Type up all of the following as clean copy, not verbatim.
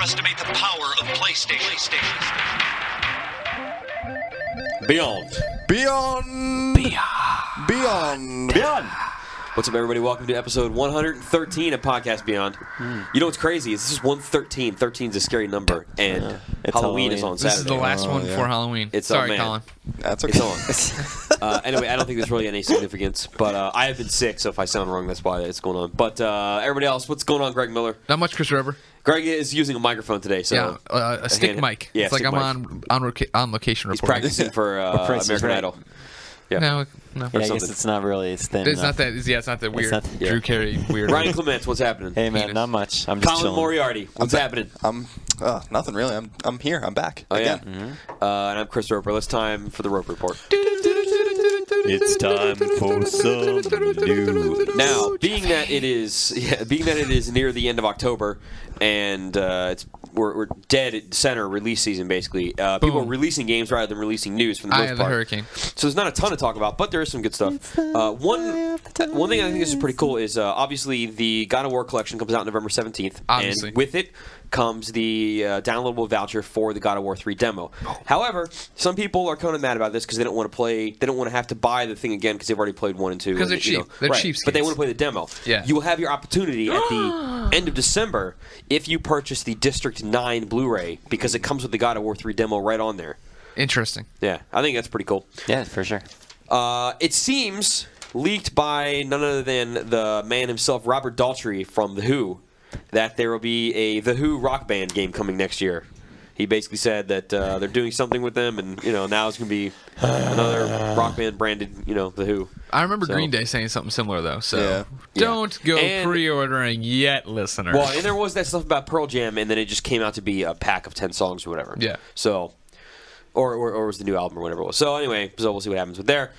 underestimate the power of PlayStation. Beyond. What's up, everybody? Welcome to episode 113 of Podcast Beyond. You know what's crazy is this is 113. 13 is a scary number, and Halloween is on Saturday. This is the last one before Halloween. Sorry, Colin. That's okay. It's on. Anyway, I don't think there's really any significance, but I have been sick, so if I sound wrong, that's why it's going on. But everybody else, what's going on, Greg Miller? Not much, Chris River. Greg is using a microphone today, so a stick mic. Yeah, it's like I'm on location He's reporting. practicing for American Idol. Yeah. No. Yeah, I guess it's not really. It's thin It's enough. not that. Yeah, it's not that weird. not- Drew Carey weird. Ryan Clements, what's happening? Hey man, not much. I'm just Colin chilling. Moriarty, what's happening? Nothing really. I'm here. I'm back again. Yeah. And I'm Chris Roper. Let's time for the Rope Report. It's time for some news. Now, being that it is near the end of October, and we're dead at center release season basically. People are releasing games rather than releasing news for the most Eye of the part. Hurricane. So there's not a ton to talk about, but there is some good stuff. One thing I think is pretty cool is obviously the God of War collection comes out November 17th, Obviously. and with it comes the downloadable voucher for the God of War 3 demo. However, some people are kind of mad about this because they don't want to play. They don't want to have to buy the thing again because they've already played 1 and 2. Because they're cheap. They're cheap. But they want to play the demo. Yeah. You will have your opportunity at the end of December if you purchase the District 9 Blu-ray because it comes with the God of War 3 demo right on there. Interesting. Yeah, I think that's pretty cool. Yeah, for sure. It seems leaked by none other than the man himself, Robert Daltrey from The Who, that there will be a The Who rock band game coming next year. He basically said that they're doing something with them, and now it's going to be another rock band branded, The Who. I remember Green Day saying something similar though. So Yeah. don't go pre-ordering yet, listener. Well, and there was that stuff about Pearl Jam, and then it just came out to be a pack of 10 songs or whatever. Yeah. So, or it was the new album or whatever it was. So anyway, we'll see what happens with there.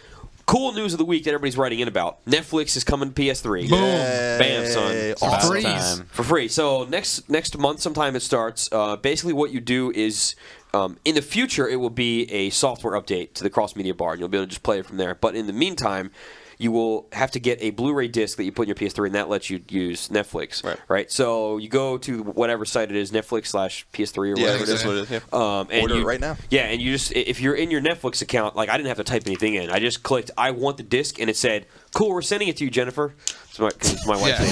Cool news of the week that everybody's writing in about. Netflix is coming to PS3. Boom. Bam, son. Awesome. For free. So next month sometime it starts. Basically what you do is in the future it will be a software update to the cross-media bar, and you'll be able to just play it from there. But in the meantime, you will have to get a Blu-ray disc that you put in your PS3, and that lets you use Netflix. Right? So you go to whatever site it is, Netflix/PS3 or whatever it is. That's what it is. Yeah. And Order it right now. Yeah, and you just, if you're in your Netflix account, like I didn't have to type anything in. I just clicked, I want the disc, and it said, cool, we're sending it to you, Jennifer. It's my wife's name.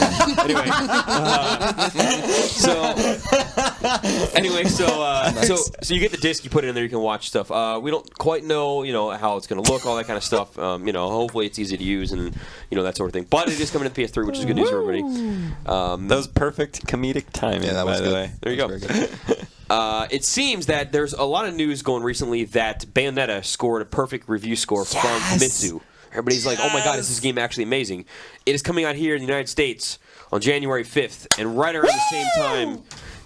So you get the disc, you put it in there, you can watch stuff. We don't quite know, how it's going to look, all that kind of stuff. Hopefully it's easy to use and, that sort of thing. But it is coming to PS3, which is good news for everybody. That was perfect comedic timing, Yeah, that by was the good. way. There you go. Very good. It seems that there's a lot of news going recently that Bayonetta scored a perfect review score from Famitsu. Everybody's like, oh my god, is this game actually amazing? It is coming out here in the United States on January 5th, and right around the same time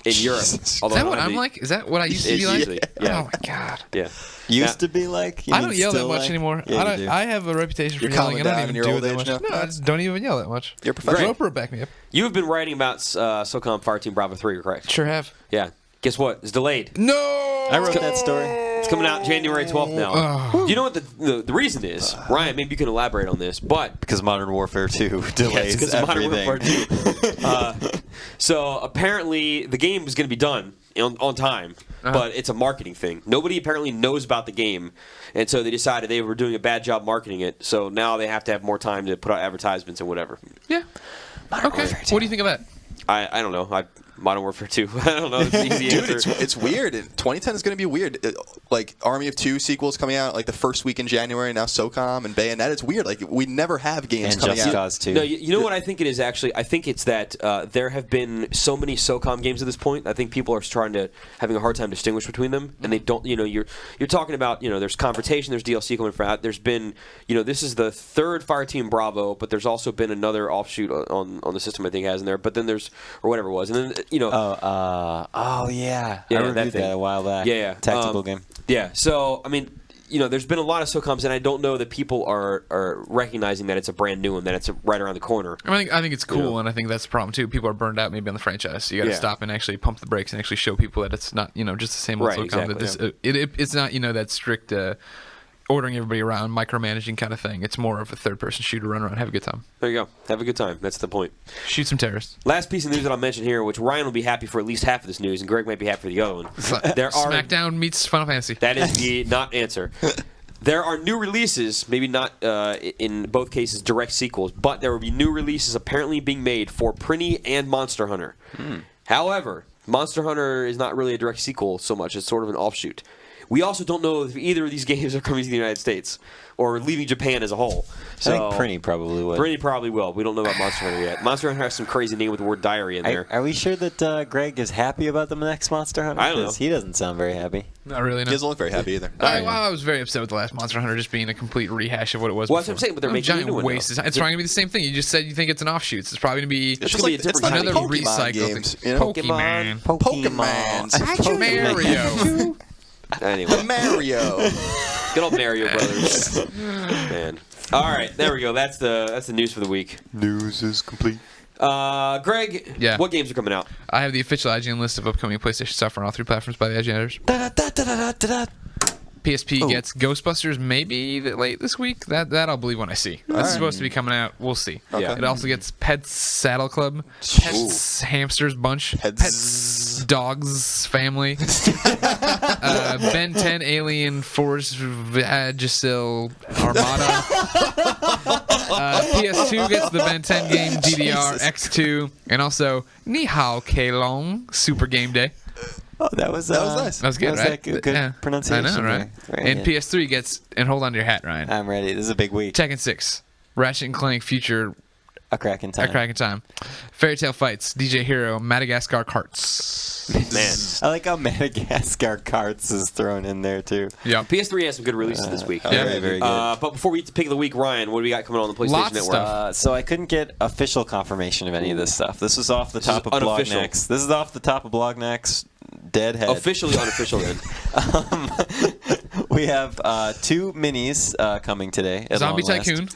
in Europe. Is that what I'm like? Is that what I used to be like? Yeah. Oh my god. Yeah. Used to be like. I don't yell that much anymore. Yeah, you do. I have a reputation for You're yelling, and I calming don't down even in do your it that old much. age now? No, I just don't even yell that much. You're professional. Roper, back me up. You have been writing about SOCOM Fireteam Bravo 3, correct? Sure have. Yeah. Guess what? It's delayed. No. I wrote that story. It's coming out January 12th now. Do you know what the reason is? Ryan, maybe you can elaborate on this, but Because Modern Warfare 2 Yes, delays 'cause of Modern everything. Warfare 2. So apparently the game is going to be done on time, but it's a marketing thing. Nobody apparently knows about the game, and so they decided they were doing a bad job marketing it. So now they have to have more time to put out advertisements and whatever. Yeah. Okay. What do you think of that? I don't know. Modern Warfare 2. I don't know. It's the easy Dude, answer. it's weird. 2010 is going to be weird. Like Army of Two sequels coming out like the first week in January. Now SOCOM and Bayonetta. It's weird. Like we never have games And coming Just out. Cause 2. No, you know what I think it is actually? I think it's that there have been so many SOCOM games at this point. I think people are having a hard time distinguish between them, and they don't. You're talking about there's Confrontation, there's DLC coming for that. There's been this is the third Fireteam Bravo, but there's also been another offshoot on the system I think has in there. But then there's or whatever it was, and then yeah. Yeah, I that reviewed thing. that a while back. Yeah. Tactical game. Yeah. So I mean, there's been a lot of SOCOMs, and I don't know that people are recognizing that it's a brand new one, that it's right around the corner. I think it's cool, and I think that's the problem too. People are burned out maybe on the franchise. So you got to stop and actually pump the brakes and actually show people that it's not just the same old Right, SOCOM. exactly, That it's not that strict ordering everybody around, micromanaging kind of thing. It's more of a third-person shooter, run around, have a good time. There you go. Have a good time. That's the point. Shoot some terrorists. Last piece of news that I'll mention here, which Ryan will be happy for at least half of this news, and Greg might be happy for the other one. SmackDown meets Final Fantasy. That is the not answer. There are new releases, maybe not in both cases direct sequels, but there will be new releases apparently being made for Prinny and Monster Hunter. However, Monster Hunter is not really a direct sequel so much. It's sort of an offshoot. We also don't know if either of these games are coming to the United States or leaving Japan as a whole. So, I think Prinny probably would. Prinny probably will. We don't know about Monster Hunter yet. Monster Hunter has some crazy name with the word diary in there. Are we sure that Greg is happy about the next Monster Hunter? I don't know. He doesn't sound very happy. Not really, no. He doesn't look very happy either. I was very upset with the last Monster Hunter just being a complete rehash of what it was Well, before. that's what I'm saying, but they're making a giant new one now. waste. It's probably going to be the same thing. You just said you think it's an offshoot. It's probably going to be It's just gonna be like a it's different like another Pokemon recycled games. thing. You know? Pokemon. Pokemon. Mario. Anyway, Mario. good old Mario Brothers. Man. All right, there we go. That's the news for the week. News is complete. Greg, Yeah. what games are coming out? I have the official IGN list of upcoming PlayStation software on all 3 platforms by the IGN editors. PSP gets Ghostbusters maybe late this week. That I'll believe when I see. That's supposed to be coming out. We'll see. Yeah. It also gets Pets Saddle Club, Pets Hamsters Bunch, Pets Dogs Family, Ben 10 Alien Force Vagisil Armada. PS2 gets the Ben 10 game DDR X2, and also Ni Hao Keilong Super Game Day. Oh, that was nice. That was good, right? Good Yeah. pronunciation. I know, right? Very And good. PS3 gets, and hold on to your hat, Ryan. I'm ready. This is a big week. Tekken 6, Ratchet and Clank Future, A Cracking Time. A Cracking Time, Fairy Tail Fights, DJ Hero, Madagascar Carts. Man, I like how Madagascar Carts is thrown in there, too. Yeah. PS3 has some good releases this week. Yeah. Very, very good. But before we pick of the week, Ryan, what do we got coming on the PlayStation Lots of Network? stuff. So I couldn't get official confirmation of any of this stuff. This was off the top of unofficial. BlogNext. This is off the top of BlogNext. Deadhead. Officially unofficial then. We have 2 minis coming today. at Zombie long last. Tycoon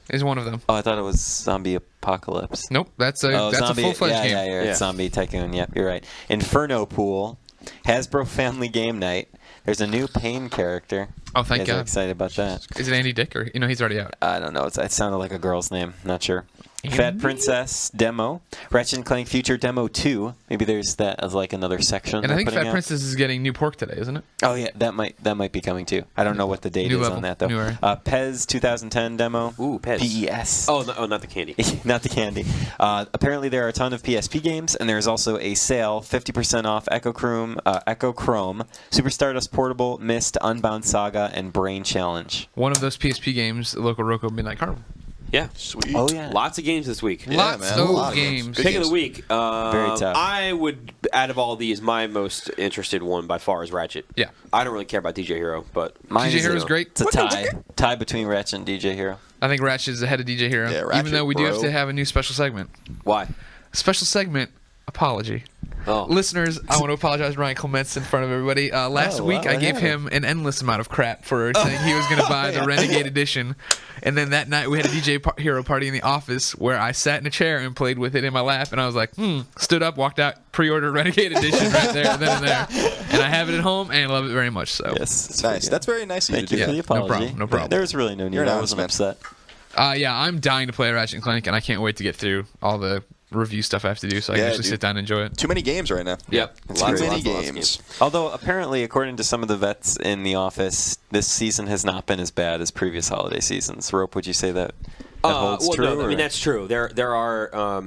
is one of them. Oh, I thought it was Zombie Apocalypse. Nope, that's a Zombie, full-fledged game. Yeah, it's Zombie Tycoon. Yep, you're right. Inferno Pool, Hasbro Family Game Night. There's a new Pain character. Oh, thank You guys are God. excited about that. Is it Andy Dick or he's already out? I don't know. It sounded like a girl's name. Not sure. Fat Princess demo, Ratchet and Clank Future Demo 2. Maybe there's that as like another section. And I think Fat Princess is getting new pork today, isn't it? Oh yeah, that might be coming too. I don't know what the date New is level, on that though. new area. Pez 2010 demo. Ooh, Pez. PES. Oh, not the candy. Not the candy. Apparently there are a ton of PSP games, and there's also a sale, 50% off Echo Chrome, Super Stardust Portable, Myst, Unbound Saga, and Brain Challenge. One of those PSP games, Local Roco Midnight Carnival. Yeah. Sweet. Oh yeah. Lots of games this week. Lots man, a lot of of games. Good Pick of games. the week. Very tough. I would, out of all these, my most interested one by far is Ratchet. Yeah. I don't really care about DJ Hero, but Mine DJ is Hero's great. It's a tie between Ratchet and DJ Hero. I think Ratchet is ahead of DJ Hero. Yeah, Ratchet, even though we do have bro. to have a new special segment. why? Special segment apology. Oh. Listeners, I want to apologize to Ryan Clements in front of everybody. Last Oh, week, wow, I what gave happened? him an endless amount of crap for saying he was going to buy the Renegade Edition. And then that night, we had a DJ Hero party in the office where I sat in a chair and played with it in my lap. And I was like, stood up, walked out, pre-ordered Renegade Edition right there, then and there. And I have it at home and love it very much. So, Yes. It's nice. That's very nice of you Thank to you do. for the no apology. problem, no problem. There was really no need. You're an I wasn't honest man. upset. yeah, I'm dying to play Ratchet and Clank, and I can't wait to get through all the review stuff I have to do so I can Yeah, actually dude. sit down and enjoy it. Too many games right now. Yep. Too many games. Although apparently, according to some of the vets in the office, this season has not been as bad as previous holiday seasons. Rope, would you say that holds true? No, I or- mean that's true. There are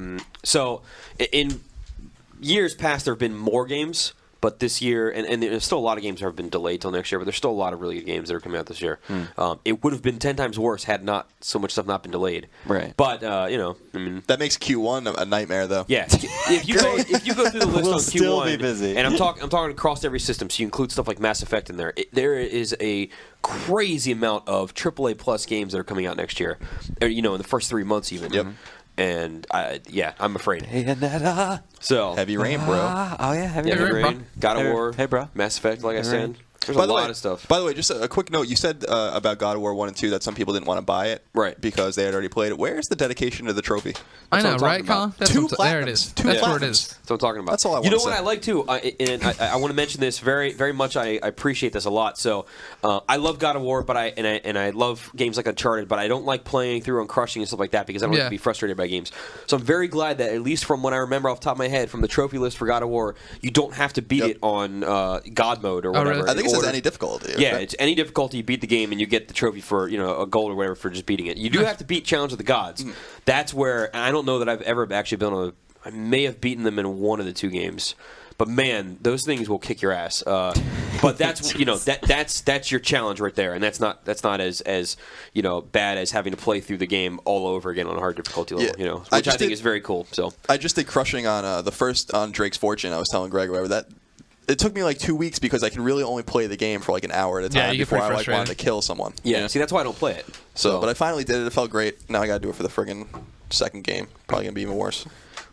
so in years past there have been more games, but this year and there's still a lot of games that have been delayed till next year. But there's still a lot of really good games that are coming out this year. It would have been 10 times worse had not so much stuff not been delayed. Right. But I mean. That makes Q1 a nightmare, though. Yeah, if you go through the list We'll on still Q1, be busy. and I'm talking across every system, so you include stuff like Mass Effect in there. There is a crazy amount of AAA plus games that are coming out next year, or, in the first 3 months even. Yep. And I'm afraid. Bayonetta. So Heavy rain, bro. Oh yeah, heavy Heavy Rain, rain. bro. Rain, God of Hey, War, hey, bro. Mass Effect, like I Heavy said. Rain. There's a lot of stuff. By the way, just a quick note. You said about God of War 1 and 2 that some people didn't want to buy it, right? Because they had already played it. Where's the dedication to the trophy? I know, right, Colin? There it is. That's where it is. That's what I'm talking about. That's all I want to say. You know what I like too, and I want to mention this very, very much. I appreciate this a lot. So I love God of War, but I love games like Uncharted, but I don't like playing through and crushing and stuff like that because I don't like to be frustrated by games. So I'm very glad that at least from what I remember off the top of my head from the trophy list for God of War, you don't have to beat it on God mode or whatever. Really? I think it says any difficulty. Yeah, it's any difficulty. You beat the game and you get the trophy for a gold or whatever for just beating it. You do have to beat Challenge of the Gods. That's where and I don't know that I've ever actually been on. I may have beaten them in one of the 2 games. But man, those things will kick your ass. But that's that's your challenge right there, and that's not as bad as having to play through the game all over again on a hard difficulty level. Which I think is very cool. So I just did crushing on the first on Drake's Fortune. I was telling Greg whatever that. It took me like 2 weeks because I can really only play the game for like an hour at a time before I wanted to kill someone. Yeah, see, that's why I don't play it. So, but I finally did it. It felt great. Now I got to do it for the friggin' second game. Probably gonna be even worse.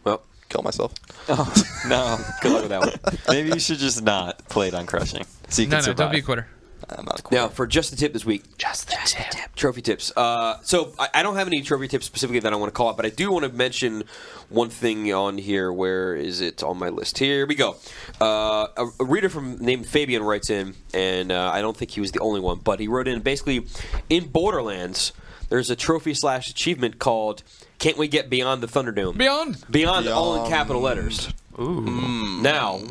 Well, kill myself. Oh no! Good luck with that one. Maybe you should just not play it on crushing, so you can survive. Don't be a quitter. I'm not a quitter. Now, for just the tip this week. Just the tip. Trophy tips. So I don't have any trophy tips specifically that I want to call out, but I do want to mention one thing on here. Where is it on my list? Here we go. A reader named Fabian writes in, and I don't think he was the only one, but he wrote in basically, in Borderlands, there's a trophy/achievement called Can't We Get Beyond the Thunderdome? Beyond, all in capital letters. Ooh. Now,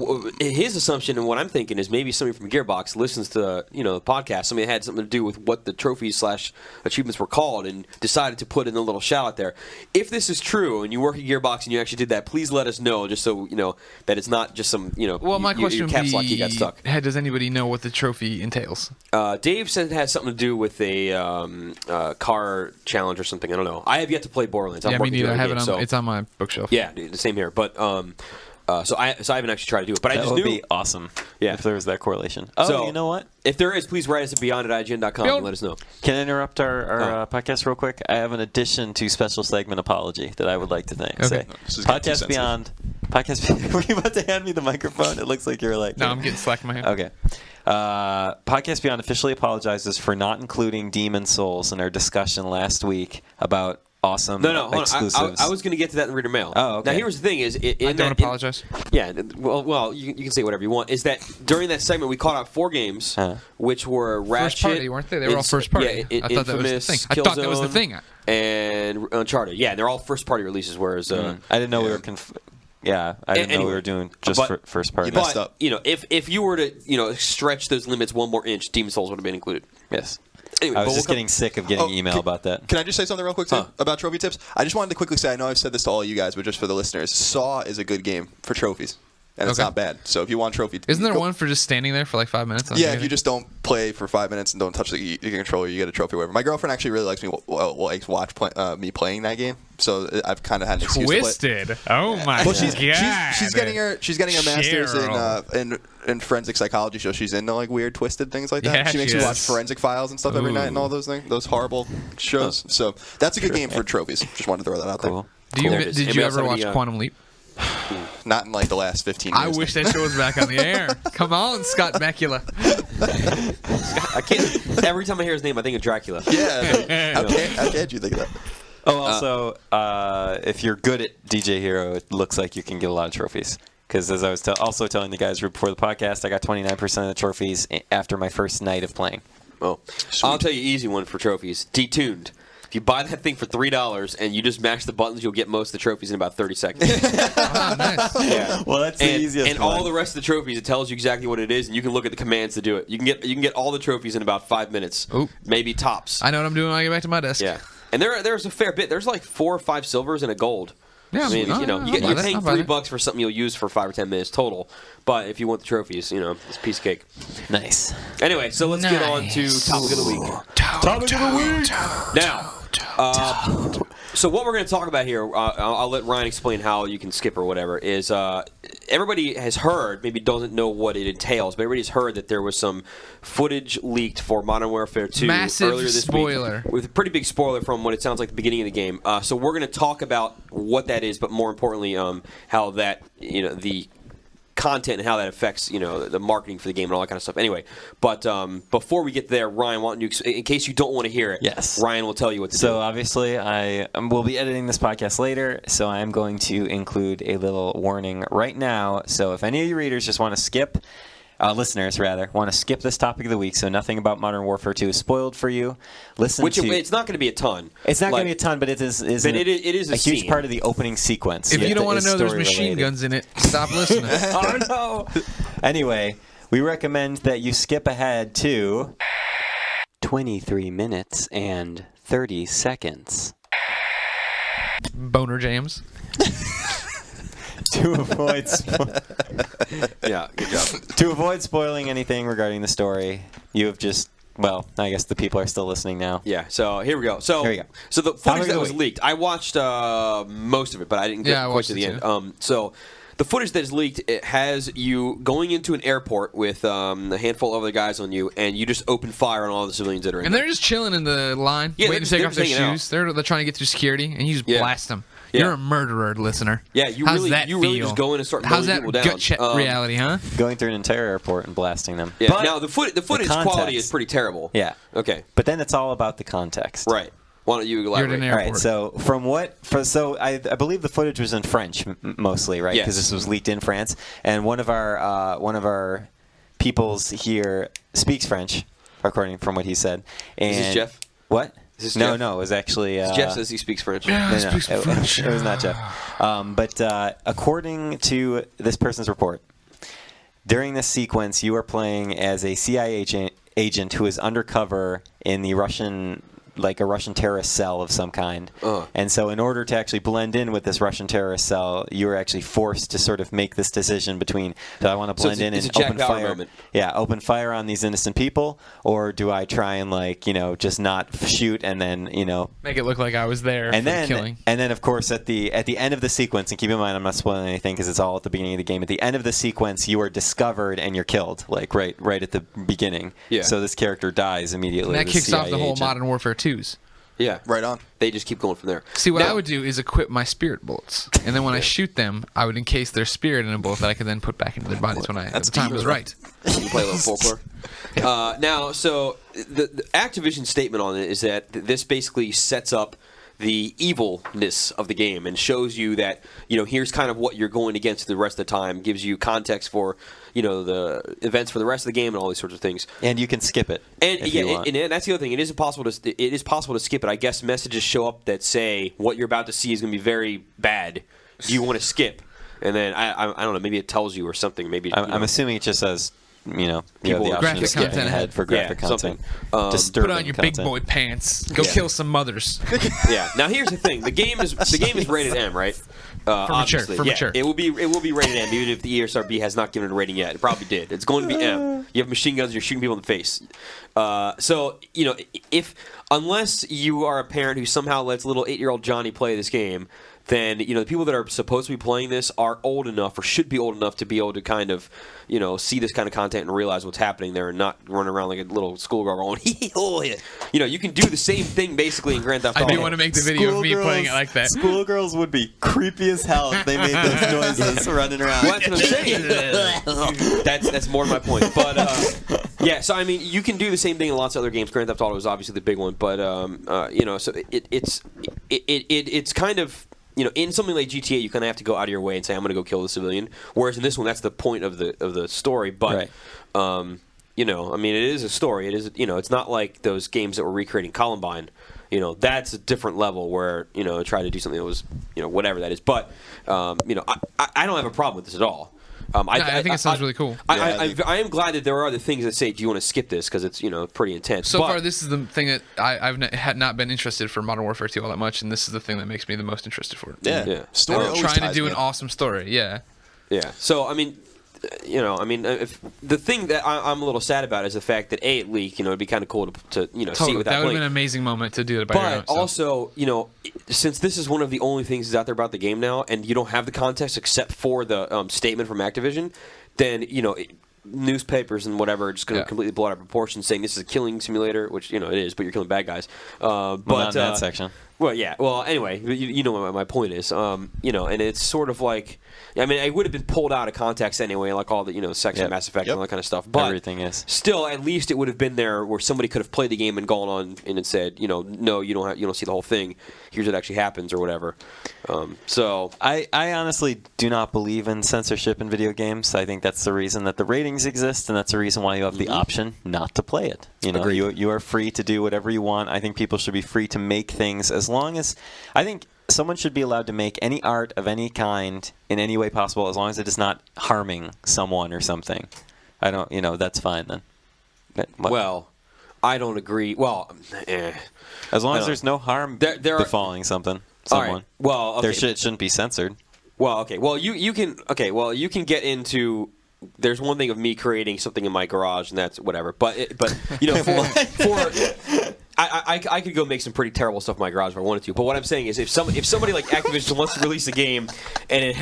his assumption and what I'm thinking is maybe somebody from Gearbox listens to the podcast. Somebody had something to do with what the trophies/achievements were called and decided to put in a little shout out there. If this is true and you work at Gearbox and you actually did that, please let us know just so that it's not just some Well, my question caps lock key got stuck. Does anybody know what the trophy entails? Dave said it has something to do with a car challenge or something. I don't know. I have yet to play Borderlands. Me neither. I have it on. It's on my bookshelf. Yeah, the same here. But so I haven't actually tried to do it, but I just knew. That would be awesome. Yeah. If there was that correlation. Oh, so, you know what? If there is, please write us at beyond@ign.com and let us know. Can I interrupt our podcast real quick? I have an addition to special segment apology that I would like to say. Podcast Beyond. Were you about to hand me the microphone? It looks like you're like. No, I'm getting slack in my hand. Okay. Podcast Beyond officially apologizes for not including Demon Souls in our discussion last week about awesome exclusives. I was going to get to that in reader mail. Oh, okay. Now here's the thing: I don't apologize. Well, you can say whatever you want. Is that during that segment we called out 4 games, which were Ratchet, first party, weren't they? They were all first party. Yeah, I thought that was the thing. I thought that was the thing. And Uncharted. Yeah, they're all first party releases. Whereas I didn't know we were. I didn't know we were doing just first party. You messed up. If you were to stretch those limits one more inch, Demon Souls would have been included. Yes. Anyway, I was just getting sick of getting email about that. Can I just say something real quick too about trophy tips? I just wanted to quickly say, I know I've said this to all you guys, but just for the listeners, Saw is a good game for trophies. And it's not bad. So if you want trophy... Isn't there one for just standing there for like 5 minutes? If you just don't play for 5 minutes and don't touch the controller, you get a trophy or whatever. My girlfriend actually really likes me watch me playing that game. So I've kind of had an excuse Twisted. To play. Oh my god. She's getting her master's in forensic psychology, so she's into like weird twisted things like that. Yeah, she makes me watch Forensic Files and stuff every night and all those things, those horrible shows. So that's a good game for trophies. Just wanted to throw that out there. Did you ever watch Quantum Leap? Not in like the last 15 years. I wish that show was back on the air. Come on, Scott Bakula. I can't. Every time I hear his name, I think of Dracula. Yeah. How can't you think of that? Oh, also, if you're good at DJ Hero, it looks like you can get a lot of trophies. Because as I was also telling the guys before the podcast, I got 29% of the trophies after my first night of playing. Oh, I'll tell you an easy one for trophies. Detuned. If you buy that thing for $3 and you just mash the buttons, you'll get most of the trophies in about 30 seconds. Oh, nice. Yeah. Well, that's the easiest and one. all the rest of the trophies, it tells you exactly what it is, and you can look at the commands to do it. You can get all the trophies in about 5 minutes, maybe tops. I know what I'm doing when I get back to my desk. Yeah, and there's a fair bit. There's like 4 or 5 silvers and a gold. Yeah, I mean, you're paying $3 for something you'll use for 5 or 10 minutes total. But if you want the trophies, it's a piece of cake. Nice. Anyway, so let's get on to topic of the week. Topic of the week. Now. So what we're going to talk about here, I'll let Ryan explain how you can skip or whatever, is everybody has heard, maybe doesn't know what it entails, but everybody's heard that there was some footage leaked for Modern Warfare 2 earlier this spoiler. week. With a pretty big spoiler from what it sounds like the beginning of the game. So we're going to talk about what that is, but more importantly, how that, the content and how that affects the marketing for the game and all that kind of stuff. Anyway, but before we get there, Ryan, why don't you, in case you don't want to hear it, Yes. Ryan will tell you what to do. So obviously, I will be editing this podcast later, so I'm going to include a little warning right now. So if any of you readers just want to skip, listeners rather, want to skip this topic of the week, so nothing about Modern Warfare 2 is spoiled for you. It's not going to be a ton. It's not going to be a ton, but it is it is a huge scene. part of the opening sequence. If you don't want to know there's machine guns in it, stop listening. Oh no! Anyway, we recommend that you skip ahead to 23 minutes and 30 seconds. Boner jams. To avoid Yeah, good job. to avoid spoiling anything regarding the story, you have just I guess the people are still listening now. Yeah, so here we go. So Here we go. So the footage that was week. leaked, I watched most of it, but I didn't get I quite watched to the it end. So the footage that is leaked, it has you going into an airport with a handful of other guys on you, and you just open fire on all the civilians that are in And there. they're just chilling in the line, Yeah, waiting to they're take off their just hanging out. shoes. They're trying to get through security, and you just Yeah. blast them. Yeah. You're a murderer, listener. Yeah, you How's really that really feel? just go in and start How's mowing that people down. gut check reality, huh? Going through an entire airport and blasting them. Yeah. But, Now the footage context- quality is pretty terrible. Yeah. Okay. But then it's all about the context. Right. Why don't you You're elaborate? in an All right. airport. So I believe the footage was in French mostly, right? Yes. Because this was leaked in France, and one of our peoples here speaks French, according from what he said. And Is this Jeff? What? Is this No, Jeff? no. It was actually Jeff says he speaks French. Yeah, No, speaks it French. was not Jeff. But according to this person's report, during this sequence, you are playing as a CIA agent who is undercover in the Russian terrorist cell of some kind. And so in order to actually blend in with this Russian terrorist cell, you were actually forced to sort of make this decision between, do I want to blend in it's and a Jack open Bauer fire? moment. Yeah, open fire on these innocent people, or do I try and just not shoot and then, Make it look like I was there and for then, the killing. and then, of course, at the end of the sequence, and keep in mind, I'm not spoiling anything because it's all at the beginning of the game. At the end of the sequence, you are discovered and you're killed, like right at the beginning. Yeah. So this character dies immediately. And that the kicks off the CIA whole agent. Modern Warfare 2s. Yeah. Right on. They just keep going from there. See, what Now- I would do is equip my spirit bullets, and then when I shoot them, I would encase their spirit in a bullet that I could then put back into their bodies when the time was right. You play a little folklore. Now, so the Activision statement on it is that this basically sets up the evilness of the game and shows you that here's kind of what you're going against the rest of the time, gives you context for the events for the rest of the game and all these sorts of things. And you can skip it. And if you want. and that's the other thing. It is possible to skip it. I guess messages show up that say what you're about to see is going to be very bad. Do you want to skip? And then I don't know. Maybe it tells you or something. Maybe I'm assuming it just says, you have People- the option Graphic of skipping content ahead for graphic Yeah, content. something. Disturbing Put on your content. big boy pants. Go kill some mothers. Yeah. Now here's the thing. The game is rated M, right? Obviously. for Yeah, mature. It will be rated M, even if the ESRB has not given it a rating yet. It probably did. It's going to be M. You have machine guns. You're shooting people in the face. So unless you are a parent who somehow lets little 8-year-old Johnny play this game, then the people that are supposed to be playing this are old enough or should be old enough to be able to kind of see this kind of content and realize what's happening there and not run around like a little schoolgirl going oh yeah. You can do the same thing basically in Grand Theft Auto. I do want to make the video of me playing it like that. Schoolgirls would be creepy as hell if they made those noises running around. Well, that's what I'm saying. that's more my point. But yeah, so I mean, you can do the same thing in lots of other games. Grand Theft Auto is obviously the big one, but so it's kind of in something like GTA, you kind of have to go out of your way and say, I'm going to go kill the civilian. Whereas in this one, that's the point of the story. But, I mean, it is a story. It is, it's not like those games that were recreating Columbine. That's a different level where, try to do something that was, whatever that is. But, I don't have a problem with this at all. I think it sounds really cool. I am glad that there are other things that say, do you want to skip this? Because it's, pretty intense. So far, this is the thing that had not been interested for Modern Warfare 2 all that much, and this is the thing that makes me the most interested for it. Yeah. Story They're always trying to ties do me an in. awesome story, yeah. Yeah. So, I mean, if the thing that I'm a little sad about is the fact that it leaked. It'd be kind of cool to see it Totally. without That would have playing. been an amazing moment to do it by your own. But also, since this is one of the only things that's out there about the game now, and you don't have the context except for the statement from Activision, then newspapers and whatever are just going to completely blow out of proportion, saying this is a killing simulator, which it is, but you're killing bad guys. Not in that section. Well, yeah. Well, anyway, you know what my point is. And it's sort of like, I mean, it would have been pulled out of context anyway, like all the, sex and Mass Effect and all that kind of stuff. But everything is. Still, at least it would have been there where somebody could have played the game and gone on and said, no, you don't see the whole thing. Here's what actually happens or whatever. So I honestly do not believe in censorship in video games. I think that's the reason that the ratings exist, and that's the reason why you have the option not to play it. You are free to do whatever you want. I think people should be free to make things as long as I think someone should be allowed to make any art of any kind in any way possible as long as it is not harming someone or something. I don't, that's fine then. Well, I don't agree. Well, as long as there's no harm befalling someone. Right. Well, okay. It shouldn't be censored. Well, okay. Well, you can. Okay. Well, you can get into. There's one thing of me creating something in my garage, and that's whatever. But I could go make some pretty terrible stuff in my garage if I wanted to. But what I'm saying is, if somebody like Activision wants to release a game, and it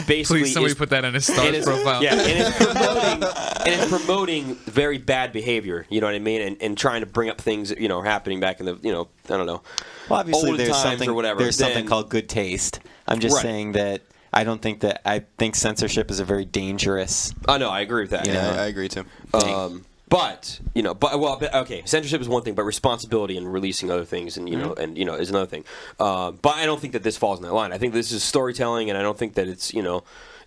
basically please somebody put that on his Stars profile. Yeah, and it's promoting very bad behavior. You know what I mean? And trying to bring up things happening back in the I don't know. Well, obviously olden there's times something or whatever. There's something called good taste. I'm just saying that. I think censorship is a very dangerous. Oh no, I agree with that. Yeah, I agree too. Okay, censorship is one thing, but responsibility in releasing other things, and is another thing. But I don't think that this falls in that line. I think this is storytelling, and I don't think that it's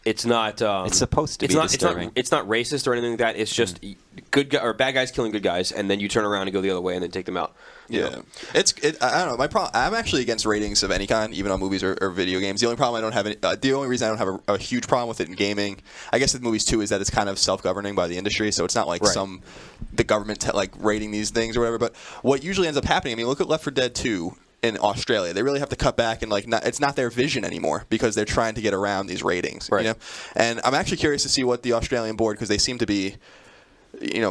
it's not. It's supposed to be disturbing. It's not racist or anything like that. It's just good or bad guys killing good guys, and then you turn around and go the other way, and then take them out. Yeah, I don't know. My problem. I'm actually against ratings of any kind, even on movies or video games. The only problem I don't have, the only reason I don't have a huge problem with it in gaming, I guess with movies too, is that it's kind of self-governing by the industry. So it's not like the government rating these things or whatever. But what usually ends up happening, I mean, look at Left 4 Dead 2 in Australia. They really have to cut back and it's not their vision anymore because they're trying to get around these ratings. Right. And I'm actually curious to see what the Australian board, because they seem to be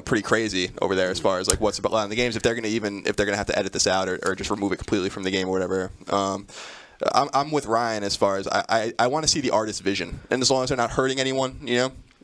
pretty crazy over there as far as what's allowed in the games. If they're gonna have to edit this out or just remove it completely from the game or whatever. I'm with Ryan as far as I want to see the artist's vision, and as long as they're not hurting anyone,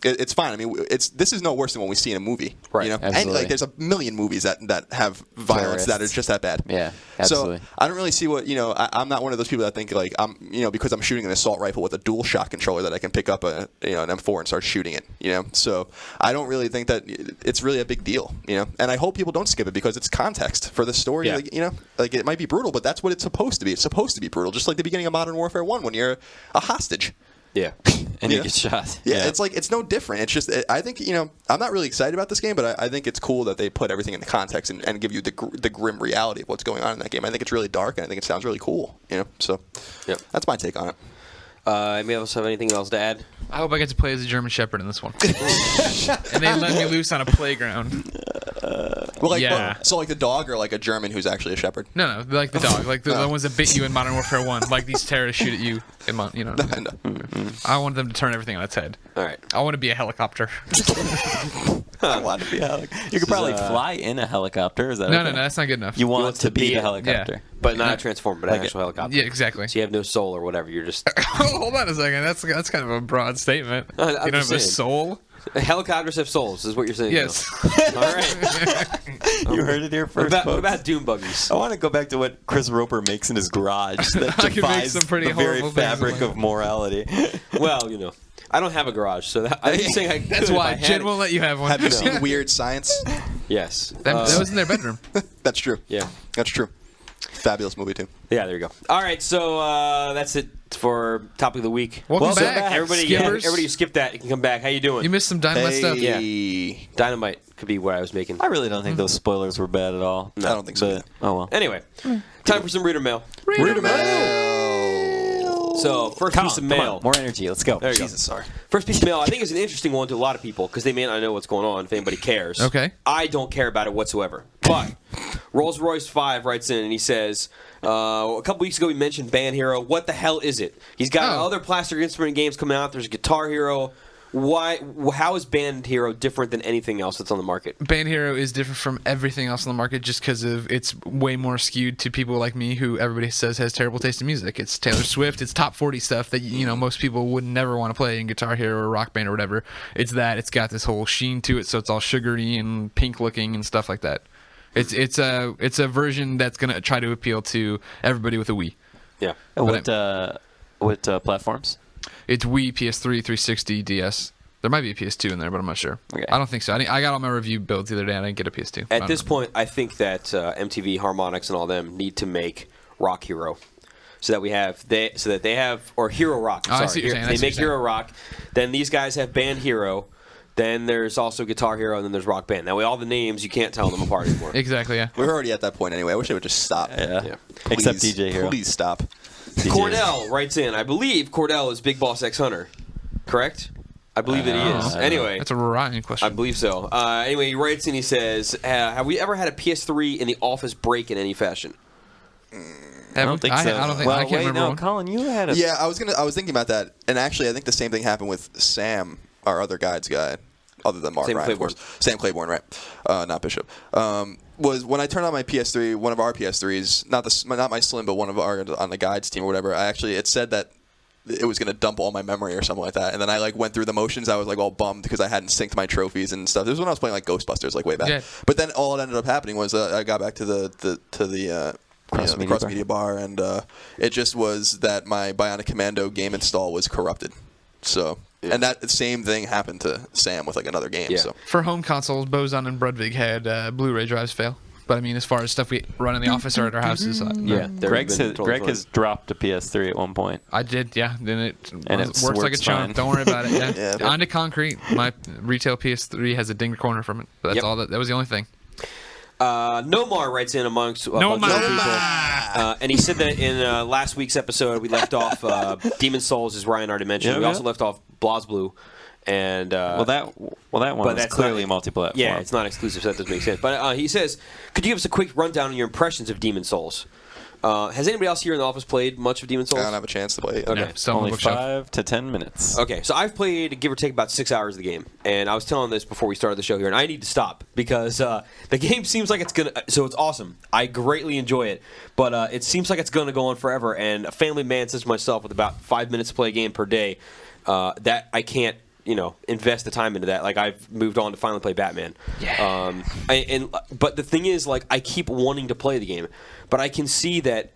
it's fine. I mean, this is no worse than what we see in a movie, right? Absolutely. And there's a million movies that have violence that are just that bad. Yeah, absolutely. So I don't really see what I'm not one of those people that think I'm because I'm shooting an assault rifle with a dual shot controller that I can pick up an M4 and start shooting it. So I don't really think that it's really a big deal. And I hope people don't skip it because it's context for the story. Yeah. It might be brutal, but that's what it's supposed to be. It's supposed to be brutal, just like the beginning of Modern Warfare 1 when you're a hostage. Yeah. And you get shot. Yeah, it's no different. It's just, I think, I'm not really excited about this game, but I think it's cool that they put everything into context and give you the grim reality of what's going on in that game. I think it's really dark, and I think it sounds really cool, So that's my take on it. Anybody else have anything else to add? I hope I get to play as a German Shepherd in this one. And they let me loose on a playground. So like the dog or like a German who's actually a shepherd? No, like the dog. Like the ones that bit you in Modern Warfare 1. Like these terrorists shoot at you. I want them to turn everything on its head. All right. I want to be a helicopter. I want to be a helicopter. You could probably fly in a helicopter. Is that No, that's not good enough. You want to be a helicopter. Yeah. But not a transformer, but an actual helicopter. Yeah, exactly. So you have no soul or whatever. You're just... Hold on a second. That's kind of a broad statement. You don't have a soul? Helicopters have souls, is what you're saying. Yes. All right. You heard it here first. What about Doom buggies? I want to go back to what Chris Roper makes in his garage that I can make some pretty the very horrible fabric of morality. Well, I don't have a garage, so I'm just saying I could. That's why Jen won't let you have one. Have you seen Weird Science? Yes. That was in their bedroom. That's true. Yeah. That's true. Fabulous movie, too. Yeah, there you go. All right, so that's it for Topic of the Week. Welcome back. Everybody who skipped that, you can come back. How you doing? You missed some Dynamite stuff. Yeah. Dynamite could be what I was making. I really don't think those spoilers were bad at all. No, I don't think so. Oh, well. Anyway, time for some reader mail. Reader mail! So, first piece of mail. More energy. Let's go. There you go. Sorry. First piece of mail, I think is an interesting one to a lot of people because they may not know what's going on if anybody cares. Okay. I don't care about it whatsoever. But Rolls Royce 5 writes in and he says, a couple weeks ago we mentioned Band Hero. What the hell is it? He's got other plastic instrument games coming out. There's Guitar Hero. How is Band Hero different than anything else that's on the market? Band Hero is different from everything else on the market just because of it's way more skewed to people like me who everybody says has terrible taste in music. It's Taylor Swift. It's top 40 stuff that most people would never want to play in Guitar Hero or Rock Band or whatever. It's got this whole sheen to it, so it's all sugary and pink looking and stuff like that. It's a version that's gonna try to appeal to everybody with a Wii. Yeah. What platforms? It's Wii, PS3, 360, DS. There might be a PS2 in there, but I'm not sure. Okay. I don't think so. I got all my review builds the other day, and I didn't get a PS2. At this point, I think that MTV, Harmonix, and all them need to make Rock Hero, so that they have or Hero Rock. Oh, I Sorry, see what you're saying. they make Hero Rock. Then these guys have Band Hero. Then there's also Guitar Hero, and then there's Rock Band. That way, all the names you can't tell them apart anymore. Exactly. Yeah. We're already at that point anyway. I wish they would just stop. Yeah. Except Please, DJ Hero. Please stop. Cordell writes in. I believe Cordell is Big Boss X Hunter. Correct? I believe that he is. Anyway. That's a Ryan question. I believe so. Anyway, he writes in, he says, have we ever had a PS3 in the office break in any fashion? I don't think so. I don't think. Well, I can't remember. one. Colin, you had a. Yeah, I was thinking about that, and actually, I think the same thing happened with Sam, our other guides guy, other than Mark Sam Ryan, of Claiborne. course. Sam Claiborne, right? Not Bishop. Was when I turned on my PS3, one of our PS3s, not my Slim, but one of our on the guides team or whatever. It said that it was going to dump all my memory or something like that, and then I went through the motions. I was all bummed because I hadn't synced my trophies and stuff. This was when I was playing Ghostbusters way back. Yeah. But then all that ended up happening was I got back to the cross media bar, and it just was that my Bionic Commando game install was corrupted. So, and that same thing happened to Sam with another game. Yeah. So For home consoles, Bozon and Brudvig had Blu-ray drives fail. But I mean, as far as stuff we run in the office or at our houses, Greg has dropped a PS3 at one point. I did, yeah. Then it works like a works charm. fine. Don't worry about it. Yeah. Yeah. Onto concrete. My retail PS3 has a dinged corner from it. But that's Yep. all. That was the only thing. Nomar writes in amongst a bunch of Nomar. people. And he said that in last week's episode, we left off Demon Souls, as Ryan already mentioned. Yeah, we yeah. also left off BlazBlue. And That one but was that's clearly not- multi-platform. Yeah, it's not exclusive, so that doesn't make sense. But he says, could you give us a quick rundown on your impressions of Demon Souls? Has anybody else here in the office played much of Demon Souls? I don't have a chance to play it. Okay. Yeah, still on the Only bookshelf. 5 to 10 minutes. Okay, so I've played, give or take, about 6 hours of the game. And I was telling this before we started the show here, and I need to stop because the game seems like it's going to... So it's awesome. I greatly enjoy it. But it seems like it's going to go on forever. And a family man such as myself with about 5 minutes to play a game per day, that I can't, invest the time into that. I've moved on to finally play Batman. Yeah. But the thing is, I keep wanting to play the game. But I can see that...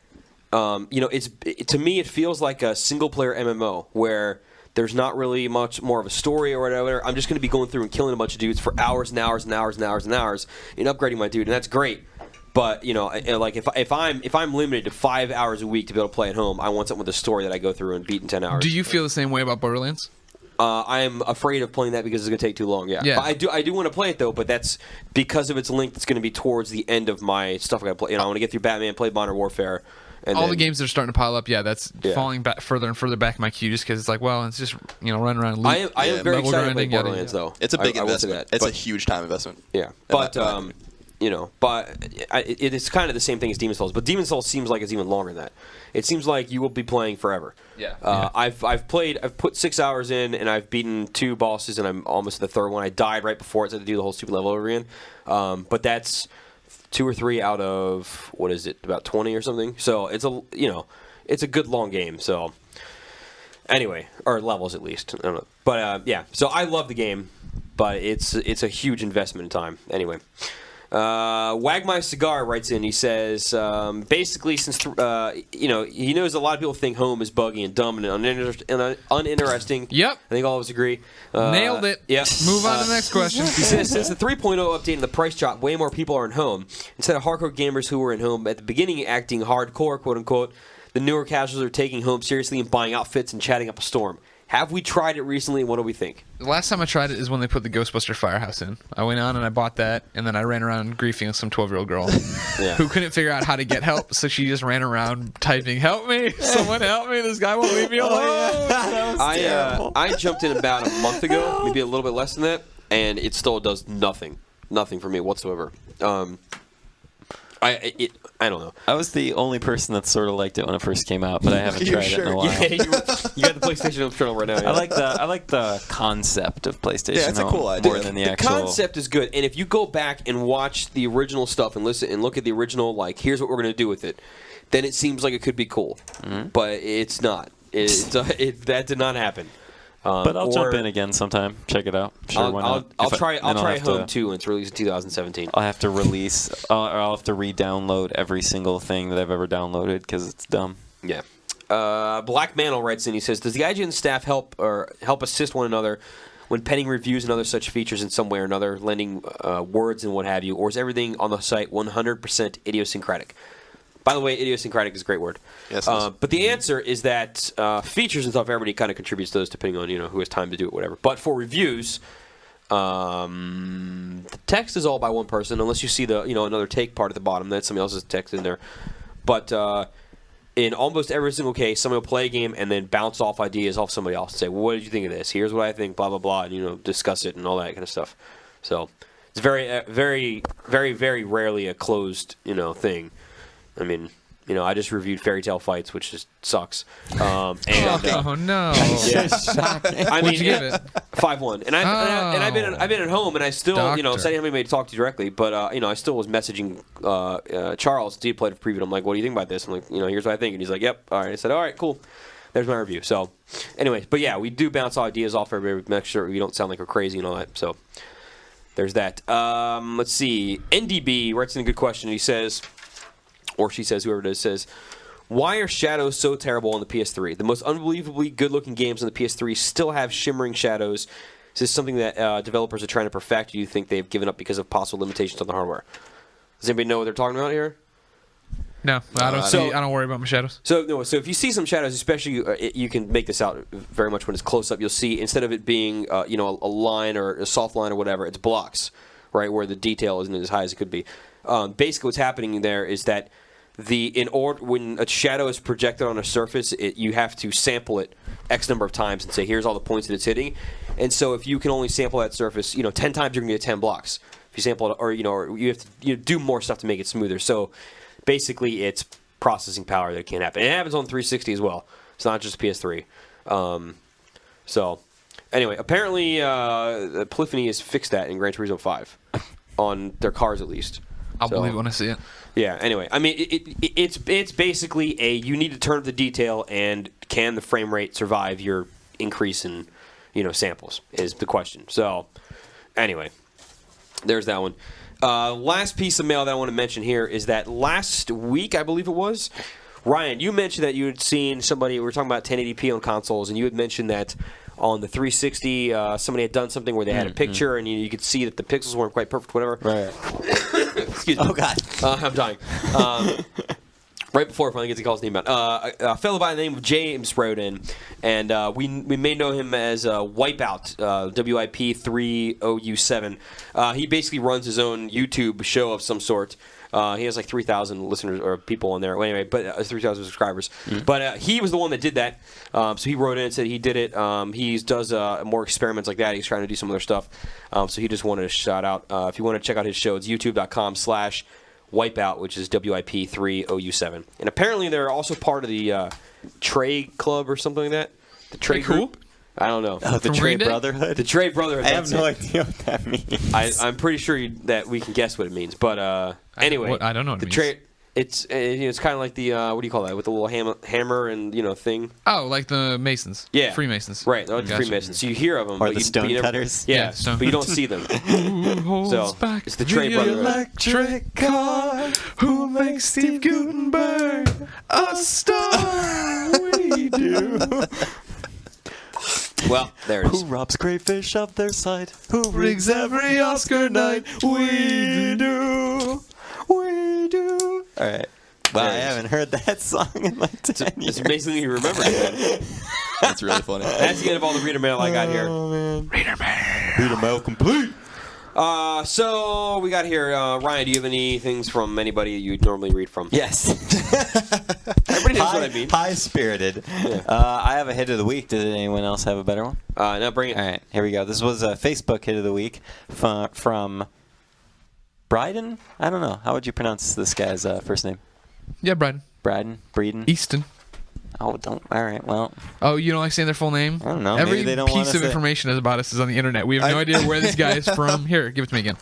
to me, it feels like a single-player MMO where there's not really much more of a story or whatever. I'm just going to be going through and killing a bunch of dudes for hours and hours and hours and hours and hours and upgrading my dude, and that's great. But if I'm limited to 5 hours a week to be able to play at home, I want something with a story that I go through and beat in 10 hours. Do you feel the same way about Borderlands? I'm afraid of playing that because it's going to take too long. Yeah. Yeah. But I do want to play it though. But that's because of its length. It's going to be towards the end of my stuff I got to play. I want to get through Batman, play Modern Warfare. And All then, the games that are starting to pile up, that's falling back further and further back in my queue just because it's it's just run around and loot. I am very level excited to play grinding, yada, Borderlands yada. though. It's a big I will say investment. that. It's But- a huge time investment. Yeah, but it's kind of the same thing as Demon Souls. But Demon Souls seems like it's even longer than that. It seems like you will be playing forever. Yeah. I've put 6 hours in, and I've beaten 2 bosses, and I'm almost at the third one. I died right before it, so I had to do the whole stupid level over again. But that's 2 or 3 out of what is it, about 20 or something. So it's it's a good long game. So anyway, or levels at least. I don't know. But so I love the game, but it's a huge investment in time. Anyway. Wag My Cigar writes in. He says, basically, since he knows a lot of people think home is buggy and dumb and uninteresting. Yep. I think all of us agree. Nailed it. Yep. Move on to the next question. He says, since the 3.0 update and the price drop, way more people are in home. Instead of hardcore gamers who were in home at the beginning acting hardcore, quote unquote, the newer casuals are taking home seriously and buying outfits and chatting up a storm. Have we tried it recently, and what do we think? The last time I tried it is when they put the Ghostbuster Firehouse in. I went on and I bought that, and then I ran around griefing some 12-year-old girl who couldn't figure out how to get help, so she just ran around typing, "Help me! Someone help me! This guy won't leave me alone!" I jumped in about a month ago, maybe a little bit less than that, and it still does nothing for me whatsoever. I don't know. I was the only person that sort of liked it when it first came out, but I haven't tried it in a while. Yeah, you got the PlayStation Home Journal right now. Yeah. I like the concept of PlayStation Yeah, it's a Home cool idea. more than the The actual. concept is good, and if you go back and watch the original stuff and listen and look at the original, here's what we're going to do with it, then it seems like it could be cool, but it's not. That did not happen. But I'll jump in again sometime. Check it out. Sure, why not? I'll try Home 2 when it's released in 2017. I'll have to release, or I'll have to re-download every single thing that I've ever downloaded because it's dumb. Yeah. Black Mantle writes in. He says, "Does the IGN staff help assist one another when penning reviews and other such features in some way or another, lending words and what have you, or is everything on the site 100% idiosyncratic?" By the way, idiosyncratic is a great word. Yes, it is. But the answer is that features and stuff, everybody kind of contributes to those depending on who has time to do it, whatever. But for reviews, the text is all by one person, unless you see the another take part at the bottom. That's somebody else's text in there. But in almost every single case, somebody will play a game and then bounce off ideas off somebody else and say, "Well, what did you think of this? Here's what I think." Blah blah blah, and discuss it and all that kind of stuff. So it's very, very, very, very rarely a closed thing. I mean, I just reviewed Fairy Tail Fights, which just sucks. Oh no! I What'd you give it? 5-1, and I've been at home, and I still said anybody to talk to directly, but I still was messaging Charles. He played a preview. I'm like, "What do you think about this?" I'm like, "Here's what I think," and he's like, "Yep, all right." I said, "All right, cool. There's my review." So, anyway, but yeah, we do bounce ideas off everybody, make sure we don't sound like we're crazy and all that. So, there's that. Let's see. NDB writes in a good question. He says. Or she says, whoever it is, says, "Why are shadows so terrible on the PS3? The most unbelievably good-looking games on the PS3 still have shimmering shadows. Is this something that developers are trying to perfect? Or do you think they've given up because of possible limitations on the hardware?" Does anybody know what they're talking about here? No, I don't worry about my shadows. So if you see some shadows, especially you can make this out very much when it's close up. You'll see instead of it being a line or a soft line or whatever, it's blocks, right, where the detail isn't as high as it could be. Basically, what's happening there is that when a shadow is projected on a surface, you have to sample it X number of times and say, here's all the points that it's hitting. And so if you can only sample that surface, 10 times, you're going to get 10 blocks. If you sample it, or you have to do more stuff to make it smoother. So basically, it's processing power that can't happen. And it happens on 360 as well. It's not just PS3. So anyway, apparently Polyphony has fixed that in Gran Turismo 5 on their cars at least. I'll believe it when I see it. Yeah. Anyway, I mean, it's basically you need to turn up the detail, and can the frame rate survive your increase in samples is the question. So anyway, there's that one. Last piece of mail that I want to mention here is that last week, I believe it was, Ryan, you mentioned that you had seen somebody. We were talking about 1080p on consoles, and you had mentioned that on the 360, somebody had done something where they had a picture, and you could see that the pixels weren't quite perfect, whatever. Right. Excuse me. Oh, God. I'm dying. Right before I finally get to call his name out. A fellow by the name of James wrote in, and we may know him as Wipeout, WIP30U7. He basically runs his own YouTube show of some sort. He has like 3,000 listeners or people on there. Well, anyway, but 3,000 subscribers. Mm-hmm. But he was the one that did that. So he wrote in and said he did it. He does more experiments like that. He's trying to do some other stuff. So he just wanted to shout out. If you want to check out his show, it's youtube.com/Wipeout, which is WIP30U7. And apparently they're also part of the Trey Club or something like that. The Trey Group. Cool. I don't know. Oh, the Trey Brotherhood? The Trey Brotherhood. I have no idea what that means. I'm pretty sure that we can guess what it means. But anyway. I don't know what it means. It's kind of like the, what do you call that, with the little hammer and, thing? Oh, like the Masons. Yeah. Freemasons. Right, like the Freemasons. So you hear of them. Or the stonecutters. Yeah, stone but you don't see them. So it's the Trey Brotherhood. Electric car, who makes Steve Gutenberg a star? We do. Well, there it is. Who robs crayfish of their sight? Who rigs every Oscar night? We do. We do. All right. Well, I haven't heard that song in like 10 years. It's amazing that you remember it. That's really funny. That's the end of all the reader mail I got here. Oh, man. Reader mail. Reader mail complete. So we got here, Ryan, do you have any things from anybody you'd normally read from? Yes. Everybody knows what I mean. High-spirited. Yeah. I have a hit of the week. Did anyone else have a better one? No, bring it. All right, here we go. This was a Facebook hit of the week from Bryden? I don't know. How would you pronounce this guy's first name? Yeah, Bryden. Breeden? Easton. Oh, don't. All right, well. Oh, you don't like saying their full name? I don't know. Every Maybe they don't piece of information about us is on the internet. We have no idea where this guy is from. Here, give it to me again.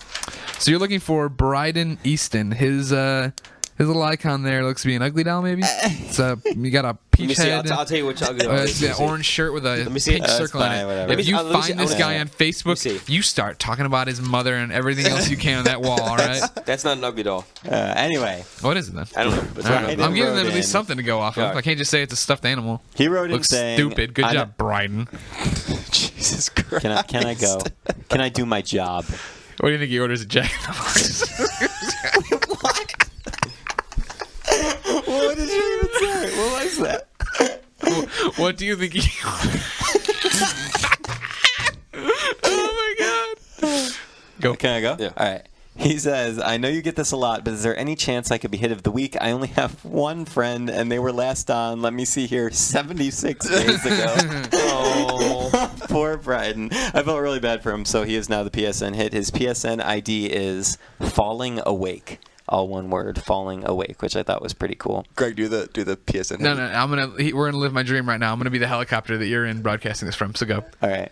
So you're looking for Bryden Easton. His His little icon there looks to be an ugly doll, maybe. It's you got a peach head. I'll tell you which ugly doll. It's an orange shirt with a me see. pink circle fine, in it. whatever. If you Let me see. find this guy on Facebook, you start talking about his mother and everything else you can on that wall. All right. That's not an ugly doll. Anyway, What is it then? I don't know. It's All not right. an ugly I'm giving them wrote at least in- something to go off of. Yeah. I can't just say it's a stuffed animal. he wrote in Looks saying, stupid. Good job, Bryden. Jesus Christ. Can I go? Can I do my job? What do you think he orders at Jack in the Box? What did you even say? What was that? What do you think he Oh my god. Go. Can I go? Yeah. All right. He says, I know you get this a lot, but is there any chance I could be hit of the week? I only have one friend, and they were last on, let me see here, 76 days ago. Oh. Poor Bryden. I felt really bad for him, so he is now the PSN hit. His PSN ID is Falling Awake. All one word, Falling Awake, which I thought was pretty cool. Greg, do the PSN. No. We're gonna live my dream right now. I'm gonna be the helicopter that you're in broadcasting this from. So go. All right.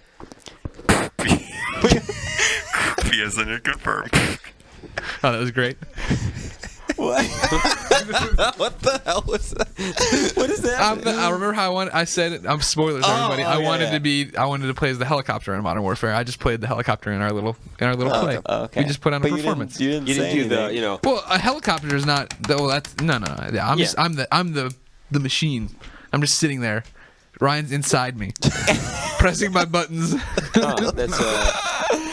PSN confirmed. Oh, that was great. What? What the hell was that? What is that? I remember how I said it. I'm spoilers, everybody. I wanted to play as the helicopter in Modern Warfare. I just played the helicopter in our little play. Okay. We just put on a But performance. You didn't You say didn't do anything. the, Well, a helicopter is not. Oh, that's no. Yeah, I'm the machine. I'm just sitting there. Ryan's inside me, pressing my buttons, Oh, that's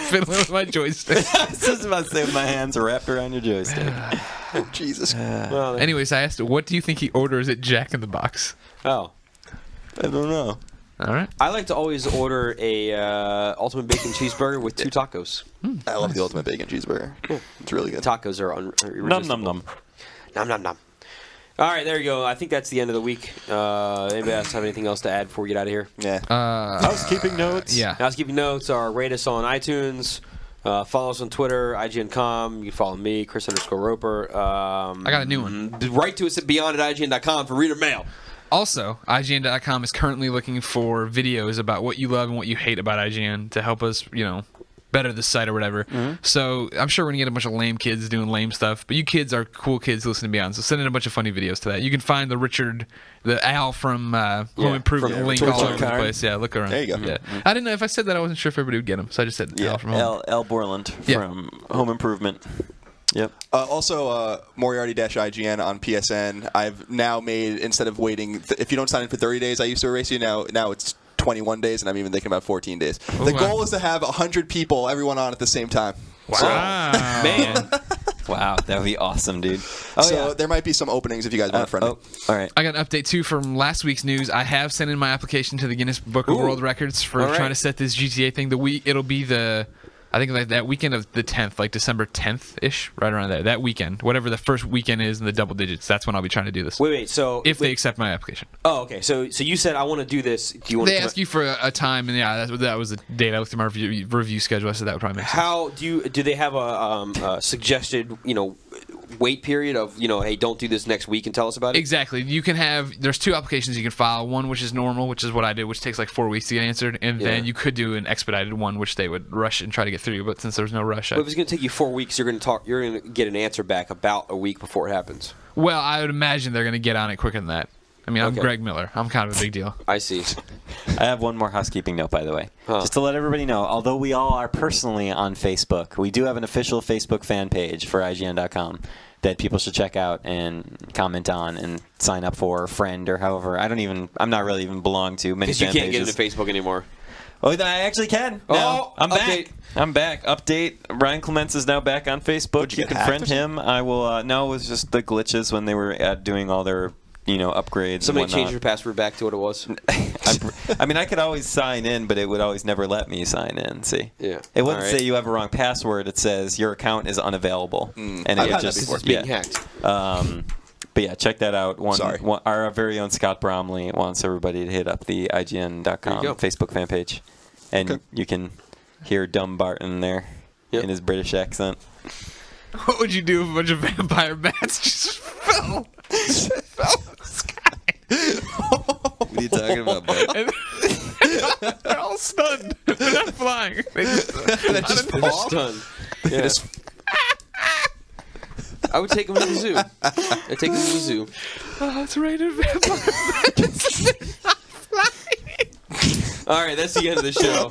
fiddling with my joystick. I was just about to say my hands are wrapped around your joystick. Jesus. well. Anyways, I asked, what do you think he orders at Jack in the Box? Oh. I don't know. All right. I like to always order a ultimate bacon cheeseburger with 2 tacos. I love the ultimate bacon cheeseburger. It's really good. Tacos are irresistible. Num num num. Nom nom nom. All right, there you go. I think that's the end of the week. Anybody else have anything else to add before we get out of here? Yeah. Housekeeping notes. Yeah. Housekeeping notes are rate us on iTunes. Follow us on Twitter, IGN.com. You can follow me, Chris_Roper. I got a new one. Write to us at beyond@IGN.com for reader mail. Also, IGN.com is currently looking for videos about what you love and what you hate about IGN to help us, better the site or whatever. So I'm sure we're going to get a bunch of lame kids doing lame stuff, but you kids are cool kids listening to Beyond, so send in a bunch of funny videos to that. You can find the Al from Home Improvement from link Twitch all over the card. place. Yeah, look around. There you go. Yeah. I didn't know if I said that, I wasn't sure if everybody would get them, so I just said Al from Home. L. Borland Yeah. from Home Improvement. Yep. Also, Moriarty-IGN on PSN. I've now made, instead of waiting, if you don't sign in for 30 days, I used to erase you. Now it's 21 days, and I'm even thinking about 14 days. The goal is to have 100 people, everyone on at the same time. Wow. Man. Wow, that would be awesome, dude. So there might be some openings if you guys want to friend me. All right. I got an update, too, from last week's news. I have sent in my application to the Guinness Book of World Records for trying to set this GTA thing. It'll be I think like that weekend of the 10th, like December 10th-ish, right around there. That weekend, whatever the first weekend is in the double digits, that's when I'll be trying to do this. Wait. So if they accept my application. Oh, okay. So you said I want to do this. Do you want They to? ask you for a time, and yeah, that was the date. I looked at my review schedule. I said that would probably make sense. How do they have a suggested wait period of hey, don't do this next week and tell us about it? Exactly. You can there's 2 applications you can file. One which is normal, which is what I did, which takes like 4 weeks to get answered, and then you could do an expedited one, which they would rush and try to get through. But since there's no rush, But if it's going to take you 4 weeks, you're going to get an answer back about a week before it happens. well, I would imagine they're going to get on it quicker than that. I mean, I'm Okay. Greg Miller. I'm kind of a big deal. I see. I have one more housekeeping note, by the way. Just to let everybody know, although we all are personally on Facebook, we do have an official Facebook fan page for IGN.com that people should check out and comment on and sign up for, or friend, or however. I'm not really even belong to many Because you fan can't pages. get into Facebook anymore. Oh, I actually can. Oh, now. I'm update. back. I'm back. Update. Ryan Clements is now back on Facebook. Did you You get can hacked friend or something? him. I will. No, it was just the glitches when they were doing all their upgrades. Somebody and changed whatnot. your password back to what it was. I mean, I could always sign in, but it would always never let me sign in. See? Yeah. It wouldn't All right. say you have a wrong password. It says your account is unavailable, and I've it had that just before. It's being hacked. But yeah, check that out. Sorry. Our very own Scott Bromley wants everybody to hit up the IGN.com There you go. Facebook fan page, and Okay. you can hear Dumb Barton there in his British accent. What would you do if a bunch of vampire bats just fell from the sky? What are you talking about, Bart? And they're all stunned. They're not flying. They just, They're stunned. Yeah. I would take him to the zoo. I'd take him to the zoo. Oh, it's raining vampire. All right, that's the end of the show.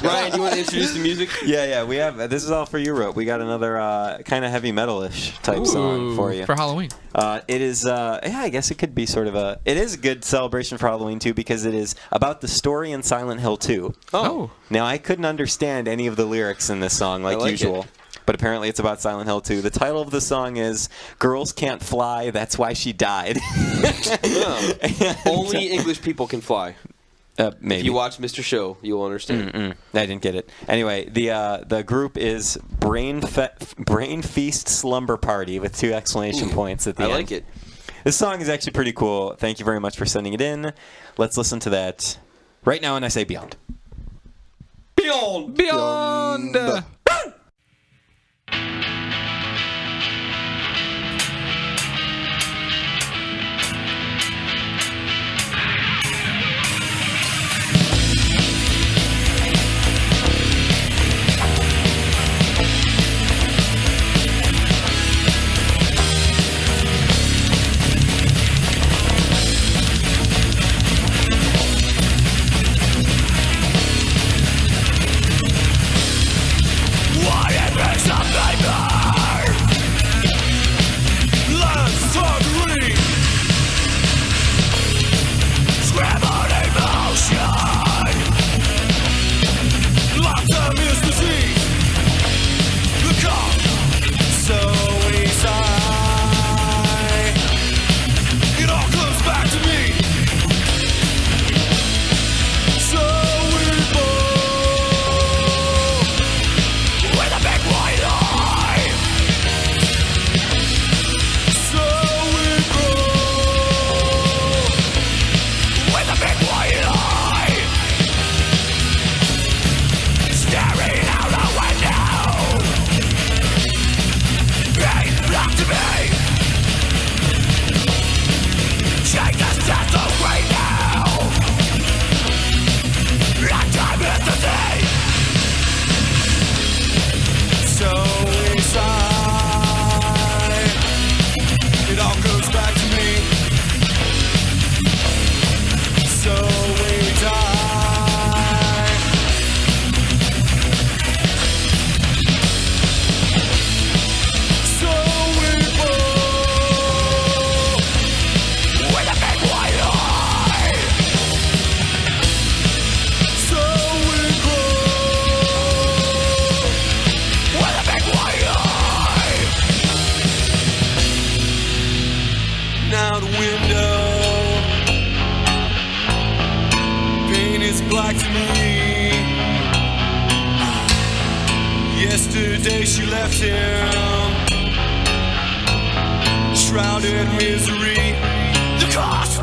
Ryan, do you want to introduce the music? Yeah, we have. This is all for you, Rope. We got another kind of heavy metal-ish type song for you. For Halloween. It is, I guess it could be sort of a. It is a good celebration for Halloween too because it is about the story in Silent Hill 2. Oh. Now I couldn't understand any of the lyrics in this song like usual. But apparently it's about Silent Hill 2. The title of the song is "Girls Can't Fly, That's Why She Died." Only English people can fly. Maybe. If you watch Mr. Show, you'll understand. I didn't get it. Anyway, the group is Brain Feast Slumber Party with 2 exclamation points at the end. I like it. This song is actually pretty cool. Thank you very much for sending it in. Let's listen to that right now, and I say Beyond. Beyond! Beyond! Yesterday she left him, shrouded in misery. The cost